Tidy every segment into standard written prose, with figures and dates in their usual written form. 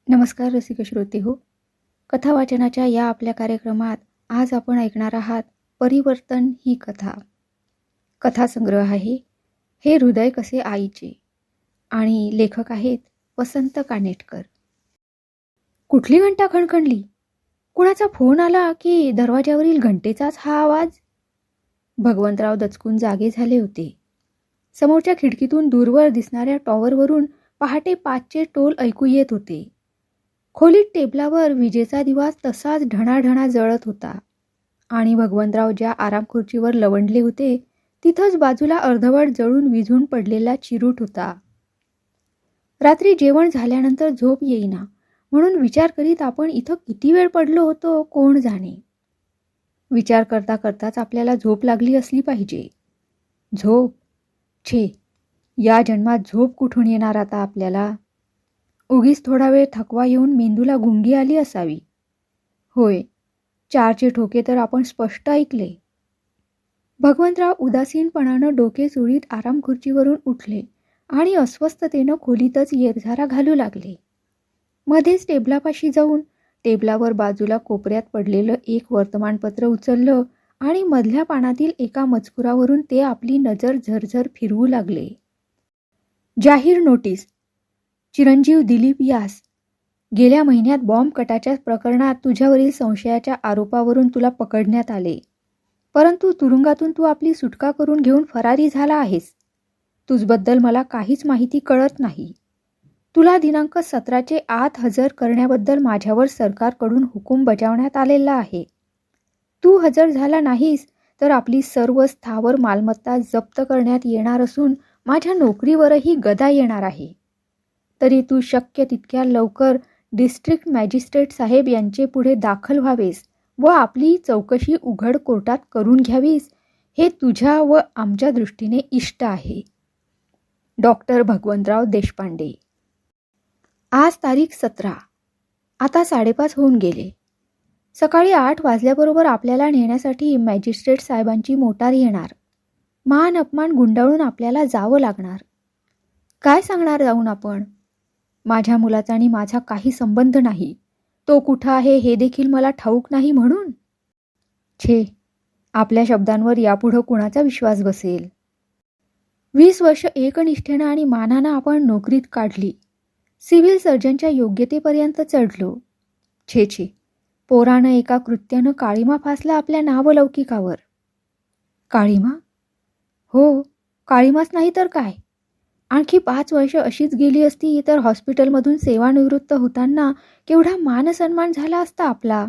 नमस्कार रसिक श्रोते हो. कथा वाचनाच्या या आपल्या कार्यक्रमात आज आपण ऐकणार आहात परिवर्तन ही कथा. कथासंग्रह आहे हे हृदय कसे आईचे आणि लेखक आहेत वसंत कानेटकर. कुठली घंटा खणखणली? कुणाचा फोन आला की दरवाजावरील घंटेचाच हा आवाज? भगवंतराव दचकून जागे झाले होते. समोरच्या खिडकीतून दूरवर दिसणाऱ्या टॉवरवरून पहाटे 5चे टोल ऐकू येत होते. खोलीत टेबलावर विजेचा दिवा तसाच ढणाढणा जळत होता आणि भगवंतराव ज्या आरामखुर्चीवर लवंडले होते तिथंच बाजूला अर्धवट जळून विझून पडलेला चिरूट होता. रात्री जेवण झाल्यानंतर झोप येईना म्हणून विचार करीत आपण इथं किती वेळ पडलो होतो कोण जाणे. विचार करता करताच आपल्याला झोप लागली असली पाहिजे. झोप? छे, या जन्मात झोप कुठून येणार आता आपल्याला? उगीच थोडा वेळ थकवा येऊन मेंदूला गुंगी आली असावी. होय, 4चे ठोके तर आपण स्पष्ट ऐकले. भगवंतराव उदासीनपणानं डोके चोळीत आरामखुर्चीवरून उठले आणि अस्वस्थतेनं खोलीतच येरझारा घालू लागले. मध्येच टेबलापाशी जाऊन टेबलावर बाजूला कोपऱ्यात पडलेलं एक वर्तमानपत्र उचललं आणि मधल्या पानातील एका मजकुरावरून ते आपली नजर झरझर फिरवू लागले. जाहीर नोटीस. चिरंजीव दिलीप यास. गेल्या महिन्यात बॉम्ब कटाच्या प्रकरणात तुझ्यावरील संशयाच्या आरोपावरून तुला पकडण्यात आले. परंतु तुरुंगातून तू आपली सुटका करून घेऊन फरारी झाला आहेस. तुझबद्दल मला काहीच माहिती कळत नाही. तुला दिनांक 17चे आत हजर करण्याबद्दल माझ्यावर सरकारकडून हुकूम बजावण्यात आलेला आहे. तू हजर झाला नाहीस तर आपली सर्व स्थावर मालमत्ता जप्त करण्यात येणार असून माझ्या नोकरीवरही गदा येणार आहे. तरी तू शक्य तितक्या लवकर डिस्ट्रिक्ट मॅजिस्ट्रेट साहेब यांचे पुढे दाखल व्हावेस व आपली चौकशी उघड कोर्टात करून घ्यावीस हे तुझ्या व आमच्या दृष्टीने इष्ट आहे. डॉक्टर भगवंतराव देशपांडे. आज तारीख 17. आता 5:30 होऊन गेले. सकाळी 8 वाजल्याबरोबर आपल्याला नेण्यासाठी मॅजिस्ट्रेट साहेबांची मोटार येणार. मान अपमान गुंडाळून आपल्याला जावं लागणार. काय सांगणार जाऊन आपण? माझ्या मुलाचा आणि माझा काही संबंध नाही. तो कुठं आहे हे देखील मला ठाऊक नाही म्हणून? छे, आपल्या शब्दांवर यापुढं कुणाचा विश्वास बसेल? 20 वर्ष एकनिष्ठेनं आणि मानानं आपण नोकरीत काढली. सिव्हिल सर्जनच्या योग्यतेपर्यंत चढलो. छे छे, पोरानं एका कृत्यानं काळीमा फासला आपल्या नावलौकिकावर. काळीमा? हो, काळीमाच नाही तर काय. आणखी 5 वर्ष अशीच गेली असती तर हॉस्पिटलमधून सेवानिवृत्त होताना केवढा मानसन्मान झाला असता आपला.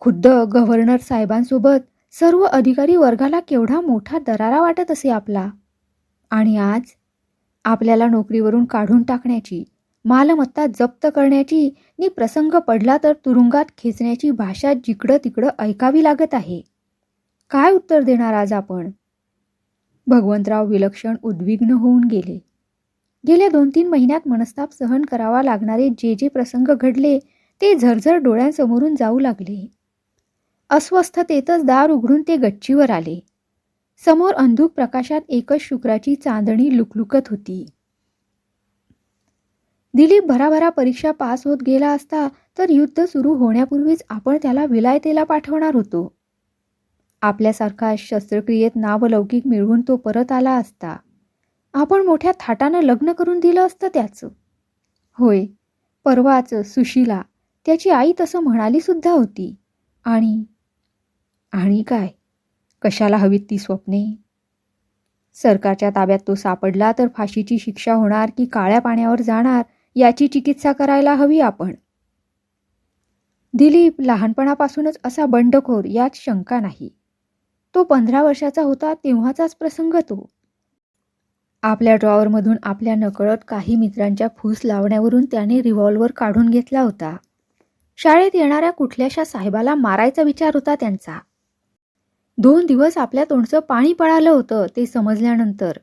खुद्द गव्हर्नर साहेबांसोबत सर्व अधिकारी वर्गाला केवढा मोठा दरारा वाटत असे आपला. आणि आज आपल्याला नोकरीवरून काढून टाकण्याची, मालमत्ता जप्त करण्याची नि प्रसंग पडला तर तुरुंगात खेचण्याची भाषा जिकडं तिकडं ऐकावी लागत आहे. काय उत्तर देणार आज आपण? भगवंतराव विलक्षण उद्विग्न होऊन गेले. गेल्या 2-3 महिन्यात मनस्ताप सहन करावा लागणारे जे प्रसंग घडले ते झरझर डोळ्यांसमोरून जाऊ लागले. अस्वस्थतेतच दार उघडून ते गच्चीवर आले. समोर अंधुक प्रकाशात एकच शुक्राची चांदणी लुकलुकत होती. दिलीप भराभरा परीक्षा पास होत गेला असता तर युद्ध सुरू होण्यापूर्वीच आपण त्याला विलायतेला पाठवणार होतो. आपल्यासारखा शस्त्रक्रियेत नावलौकिक मिळवून तो परत आला असता. आपण मोठ्या थाटानं लग्न करून दिलं असतं त्याचं. होय, परवाच सुशीला, त्याची आई तसं म्हणाली सुद्धा होती. आणि काय? कशाला हवीत ती स्वप्ने? सरकारच्या ताब्यात तो सापडला तर फाशीची शिक्षा होणार की काळ्या पाण्यावर जाणार याची चिकित्सा करायला हवी आपण. दिलीप लहानपणापासूनच असा बंडखोर यात शंका नाही. तो 15 वर्षाचा होता तेव्हाचाच प्रसंग तो. आपल्या ड्रॉवरमधून आपल्या नकळत काही मित्रांच्या फूस लावण्यावरून त्याने रिव्हॉल्वर काढून घेतला होता. शाळेत येणाऱ्या कुठल्याशा साहेबाला मारायचा विचार होता त्यांचा. 2 दिवस आपल्या तोंडचं पाणी पळालं होतं ते समजल्यानंतर.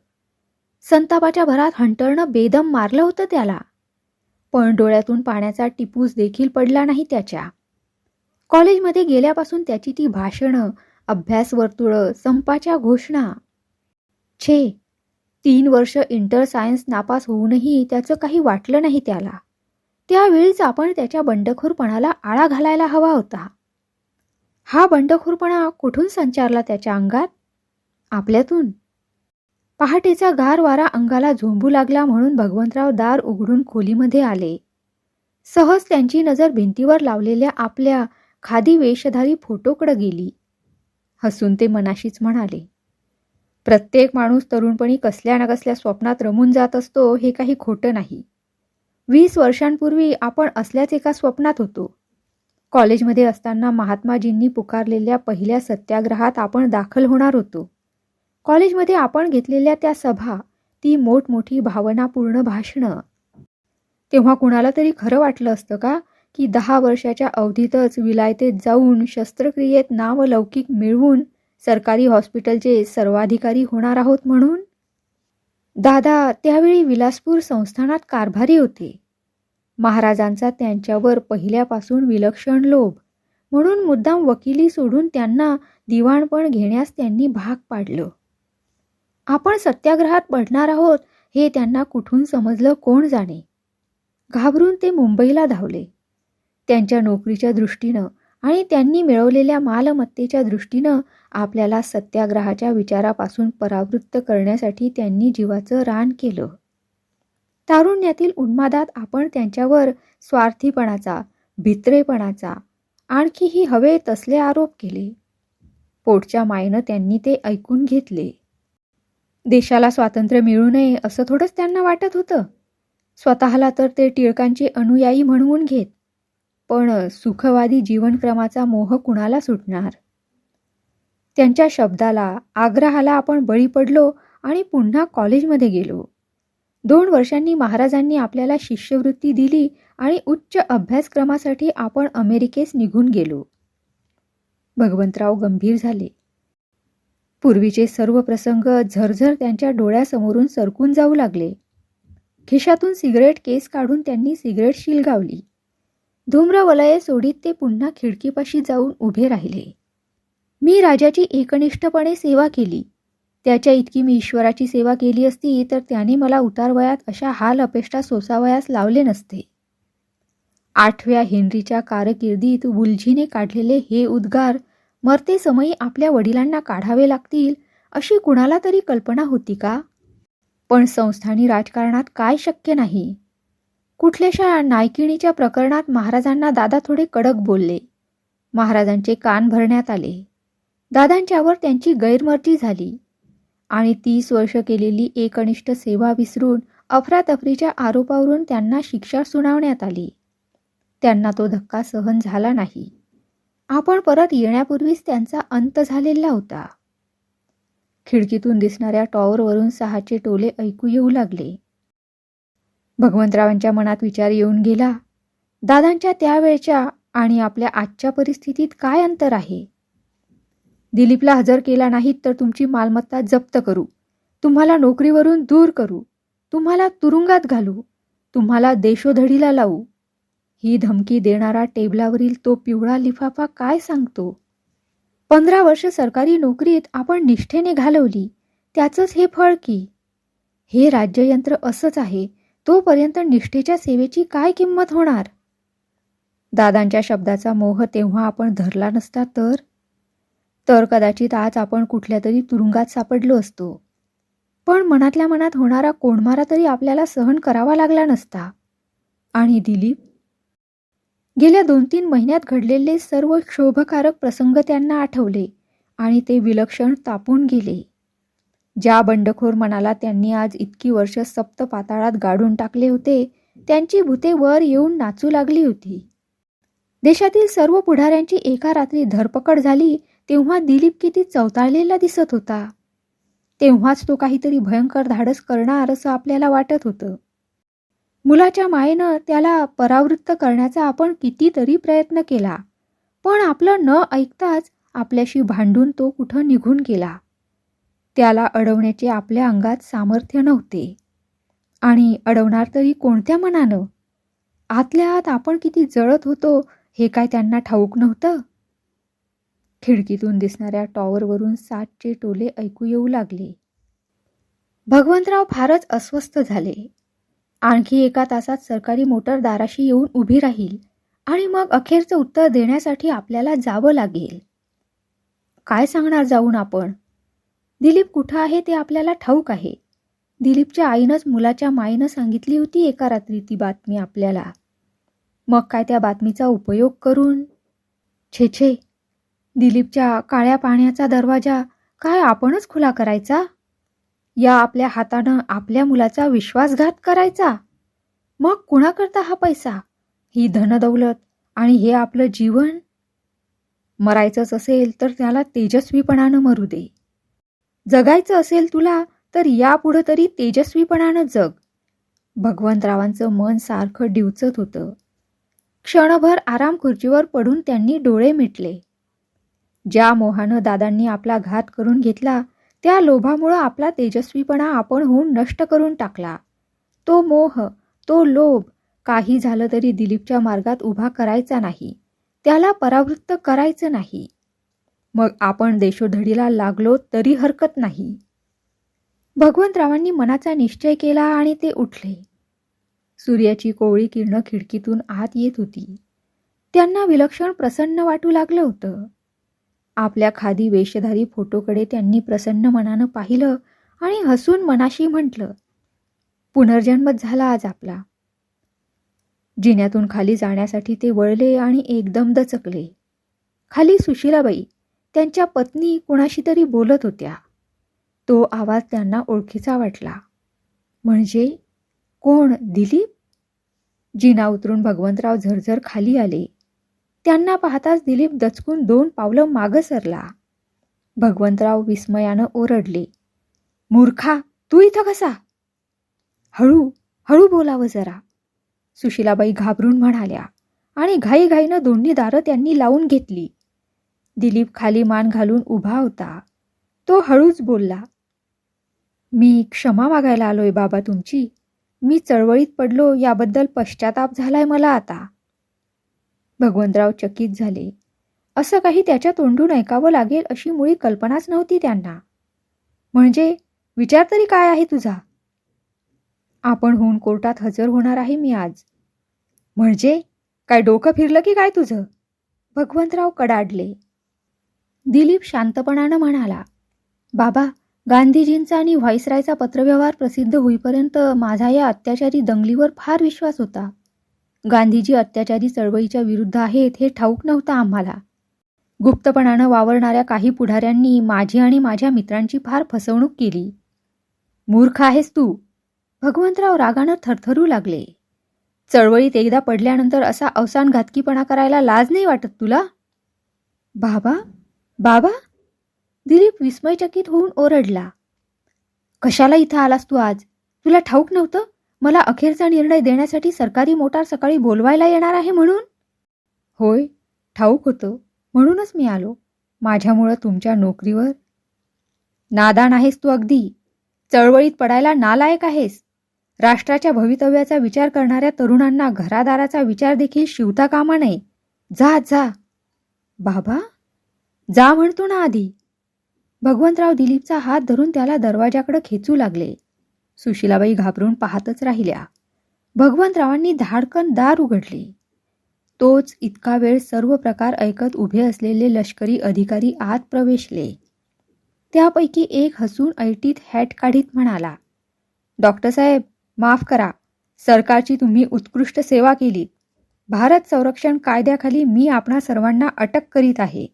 संतापाच्या भरात हंटरनं बेदम मारलं होतं त्याला. पण डोळ्यातून पाण्याचा टिपूस देखील पडला नाही त्याच्या. कॉलेजमध्ये गेल्यापासून त्याची ती भाषणं, अभ्यास वर्तुळं, संपाच्या घोषणा. छे, 3 वर्ष इंटर सायन्स नापास होऊनही त्याचं काही वाटलं नाही त्याला. त्यावेळीच आपण त्याच्या बंडखोरपणाला आळा घालायला हवा होता. हा बंडखोरपणा कुठून संचारला त्याच्या अंगात? आपल्यातून. पहाटेचा गार वारा अंगाला झोंबू लागला म्हणून भगवंतराव दार उघडून खोलीमध्ये आले. सहज त्यांची नजर भिंतीवर लावलेल्या आपल्या खादी वेशधारी फोटोकडे गेली. हसून ते मनाशीच म्हणाले, प्रत्येक माणूस तरुणपणी कसल्या ना कसल्या स्वप्नात रमून जात असतो, हे काही खोटं नाही. 20 वर्षांपूर्वी आपण असल्याच एका स्वप्नात होतो. कॉलेजमध्ये असताना महात्माजींनी पुकारलेल्या पहिल्या सत्याग्रहात आपण दाखल होणार होतो. कॉलेजमध्ये आपण घेतलेल्या त्या सभा, ती मोठमोठी भावनापूर्ण भाषणं. तेव्हा कुणाला तरी खरं वाटलं असतं का की 10 वर्षाच्या अवधीतच विलायतेत जाऊन शस्त्रक्रियेत नावलौकिक मिळवून सरकारी हॉस्पिटलचे सर्वाधिकारी होणार आहोत म्हणून? दादा त्यावेळी विलासपूर संस्थानात कारभारी होते. महाराजांचा त्यांच्यावर पहिल्यापासून विलक्षण लोभ, म्हणून मुद्दाम वकिली सोडून त्यांना दिवाणपण घेण्यास त्यांनी भाग पाडलं. आपण सत्याग्रहात पडणार आहोत हे त्यांना कुठून समजलं कोण जाणे. घाबरून ते मुंबईला धावले. त्यांच्या नोकरीच्या दृष्टीनं आणि त्यांनी मिळवलेल्या मालमत्तेच्या दृष्टीनं आपल्याला सत्याग्रहाच्या विचारापासून परावृत्त करण्यासाठी त्यांनी जीवाचं रान केलं. तारुण्यातील उन्मादात आपण त्यांच्यावर स्वार्थीपणाचा, भित्रेपणाचा, आणखीही हवे तसले आरोप केले. पोटच्या मायेनं त्यांनी ते ऐकून घेतले. देशाला स्वातंत्र्य मिळू नये असं थोडंच त्यांना वाटत होतं. स्वतःला तर ते टिळकांचे अनुयायी म्हणवून घेत, पण सुखवादी जीवनक्रमाचा मोह कुणाला सुटणार? त्यांच्या शब्दाला, आग्रहाला आपण बळी पडलो आणि पुन्हा कॉलेजमध्ये गेलो. 2 वर्षांनी महाराजांनी आपल्याला शिष्यवृत्ती दिली आणि उच्च अभ्यासक्रमासाठी आपण अमेरिकेस निघून गेलो. भगवंतराव गंभीर झाले. पूर्वीचे सर्व प्रसंग झरझर त्यांच्या डोळ्यासमोरून सरकून जाऊ लागले. खिशातून सिगरेट केस काढून त्यांनी सिगरेट शिलगावली. धूम्रवलये सोडीत ते पुन्हा खिडकीपाशी जाऊन उभे राहिले. मी राजाची एकनिष्ठपणे सेवा केली. त्याच्या इतकी मी ईश्वराची सेवा केली असती तर त्याने मला उतारवयात अशा हाल अपेष्टा सोसावयास लावले नसते. 8व्या हेनरीच्या कारकिर्दीत वुलझीने काढलेले हे उद्गार मरते समयी आपल्या वडिलांना काढावे लागतील अशी कुणाला तरी कल्पना होती का? पण संस्थानी राजकारणात काय शक्य नाही. कुठल्याशा नायकिणीच्या प्रकरणात महाराजांना दादा थोडे कडक बोलले. महाराजांचे कान भरण्यात आले. दादांच्यावर त्यांची गैरमर्जी झाली आणि 30 वर्ष केलेली एकनिष्ठ सेवा विसरून अफरातफरीच्या आरोपावरून त्यांना शिक्षा सुनावण्यात आली. त्यांना तो धक्का सहन झाला नाही. आपण परत येण्यापूर्वीच त्यांचा अंत झालेला होता. खिडकीतून दिसणाऱ्या टॉवरवरून 6चे टोले ऐकू येऊ लागले. भगवंतरावांच्या मनात विचार येऊन गेला, दादांच्या त्यावेळच्या आणि आपल्या आजच्या परिस्थितीत काय अंतर आहे? दिलीपला हजर केला नाहीत तर तुमची मालमत्ता जप्त करू, तुम्हाला नोकरीवरून दूर करू, तुम्हाला तुरुंगात घालू, तुम्हाला देशोधडीला लावू. ही धमकी देणारा टेबलावरील तो पिवळा लिफाफा काय सांगतो? 15 वर्ष सरकारी नोकरीत आपण निष्ठेने घालवली, त्याचंच हे फळ की. हे राज्ययंत्र असंच आहे, तोपर्यंत निष्ठेच्या सेवेची काय किंमत होणार? दादांच्या शब्दाचा मोह तेव्हा आपण धरला नसता तर कदाचित आज आपण कुठल्या तरी तुरुंगात सापडलो असतो. पण मनातल्या मनात होणारा कोंडमारा तरी आपल्याला सहन करावा लागला नसता. आणि दिलीप? गेल्या 2-3 महिन्यात घडलेले सर्व क्षोभकारक प्रसंग त्यांना आठवले आणि ते विलक्षण तापून गेले. ज्या बंडखोर मनाला त्यांनी आज इतकी वर्ष सप्त पाताळात गाडून टाकले होते, त्यांची भूते वर येऊन नाचू लागली होती. देशातील सर्व पुढाऱ्यांची एका रात्री धरपकड झाली तेव्हा दिलीप किती चवताळलेला दिसत होता. तेव्हाच तो काहीतरी भयंकर धाडस करणार असं आपल्याला वाटत होतं. मुलाच्या मायेनं त्याला परावृत्त करण्याचा आपण कितीतरी प्रयत्न केला, पण आपलं न ऐकताच आपल्याशी भांडून तो कुठं निघून गेला. त्याला अडवण्याचे आपल्या अंगात सामर्थ्य नव्हते. आणि अडवणार तरी कोणत्या मनानं? आतल्या आत आपण किती जळत होतो हे काय त्यांना ठाऊक नव्हतं? खिडकीतून दिसणाऱ्या टॉवरवरून 7चे टोले ऐकू येऊ लागले. भगवंतराव फारच अस्वस्थ झाले. आणखी एका तासात सरकारी मोटर दाराशी येऊन उभी राहील आणि मग अखेरचं उत्तर देण्यासाठी आपल्याला जावं लागेल. काय सांगणार जाऊन आपण? दिलीप कुठं आहे ते आपल्याला ठाऊक आहे. दिलीपच्या आईनंच मुलाच्या माईनं सांगितली होती एका रात्री ती बातमी आपल्याला. मग काय त्या बातमीचा उपयोग करून? छे, दिलीपच्या काळ्या पाण्याचा दरवाजा काय आपणच खुला करायचा? या आपल्या हातानं आपल्या मुलाचा विश्वासघात करायचा? मग कुणाकरता हा पैसा, ही धनदौलत आणि हे आपलं जीवन? मरायचंच असेल तर त्याला तेजस्वीपणानं मरू दे. जगायचं असेल तुला तर यापुढं तरी तेजस्वीपणानं जग. भगवंतरावांचं मन सारखं डिवचत होतं. क्षणभर आराम खुर्चीवर पडून त्यांनी डोळे मिटले. ज्या मोहानं दादांनी आपला घात करून घेतला त्या लोभामुळं आपला तेजस्वीपणा आपण होऊन नष्ट करून टाकला. तो मोह, तो लोभ काही झालं तरी दिलीपच्या मार्गात उभा करायचा नाही, त्याला परावृत्त करायचं नाही. मग आपण देशोधडीला लागलो तरी हरकत नाही. भगवंतरावांनी मनाचा निश्चय केला आणि ते उठले. सूर्याची कोवळी किरणं खिडकीतून आत येत होती. त्यांना विलक्षण प्रसन्न वाटू लागलं होतं. आपल्या खादी वेशधारी फोटोकडे त्यांनी प्रसन्न मनानं पाहिलं आणि हसून मनाशी म्हटलं, पुनर्जन्मच झाला आज आपला. जिन्यातून खाली जाण्यासाठी ते वळले आणि एकदम दचकले. खाली सुशीलाबाई, त्यांच्या पत्नी कुणाशी तरी बोलत होत्या. तो आवाज त्यांना ओळखीचा वाटला. म्हणजे कोण? दिलीप? जिना उतरून भगवंतराव झरझर खाली आले. त्यांना पाहताच दिलीप दचकून 2 पावलं मागं सरला. भगवंतराव विस्मयानं ओरडले, मूर्खा, तू इथं कसा? हळू बोलावं जरा, सुशीलाबाई घाबरून म्हणाल्या आणि घाईघाईनं दोन्ही दारं त्यांनी लावून घेतली. दिलीप खाली मान घालून उभा होता. तो हळूच बोलला, मी क्षमा मागायला आलोय बाबा तुमची. मी चळवळीत पडलो याबद्दल पश्चाताप झालाय मला आता. भगवंतराव चकित झाले. असं काही त्याच्या तोंडून ऐकावं लागेल अशी मुळी कल्पनाच नव्हती त्यांना. म्हणजे विचार तरी काय आहे तुझा? आपण होऊन कोर्टात हजर होणार आहे मी आज. म्हणजे काय डोकं फिरलं की काय तुझं? भगवंतराव कडाडले. दिलीप शांतपणानं म्हणाला, बाबा, गांधीजींचा आणि व्हाईसरायचा पत्रव्यवहार प्रसिद्ध होईपर्यंत माझा या अत्याचारी दंगलीवर फार विश्वास होता. गांधीजी अत्याचारी चळवळीच्या विरुद्ध आहेत हे ठाऊक नव्हतं आम्हाला. गुप्तपणानं वावरणाऱ्या काही पुढाऱ्यांनी माझी आणि माझ्या मित्रांची फार फसवणूक केली. मूर्ख आहेस तू, भगवंतराव रागानं थरथरू लागले. चळवळीत एकदा पडल्यानंतर असा अवसानघातकीपणा करायला लाज नाही वाटत तुला? बाबा, दिलीप विस्मयचकित होऊन ओरडला. कशाला इथं आलास तू आज? तुला ठाऊक नव्हतं मला अखेरचा निर्णय देण्यासाठी सरकारी मोटार सकाळी बोलवायला येणार आहे म्हणून? होय, ठाऊक होतं, म्हणूनच मी आलो. माझ्यामुळं तुमच्या नोकरीवर. नादान आहेस तू अगदी. चळवळीत पडायला नालायक आहेस. राष्ट्राच्या भवितव्याचा विचार करणाऱ्या तरुणांना घरादाराचा विचार देखील शिवता कामा नये. जा. बाबा, जा म्हणतो ना आधी. भगवंतराव दिलीपचा हात धरून त्याला दरवाजाकडे खेचू लागले. सुशीलाबाई घाबरून पाहतच राहिल्या. भगवंतरावांनी धाडकन दार उघडले. तोच इतका वेळ सर्व प्रकार ऐकत उभे असलेले लष्करी अधिकारी आत प्रवेशले. त्यापैकी एक हसून ऐटीत हॅट काढीत म्हणाला, डॉक्टर साहेब, माफ करा. सरकारची तुम्ही उत्कृष्ट सेवा केलीत. भारत संरक्षण कायद्याखाली मी आपणा सर्वांना अटक करीत आहे.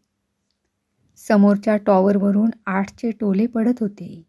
समोरच्या टॉवरवरून 8चे टोले पडत होते.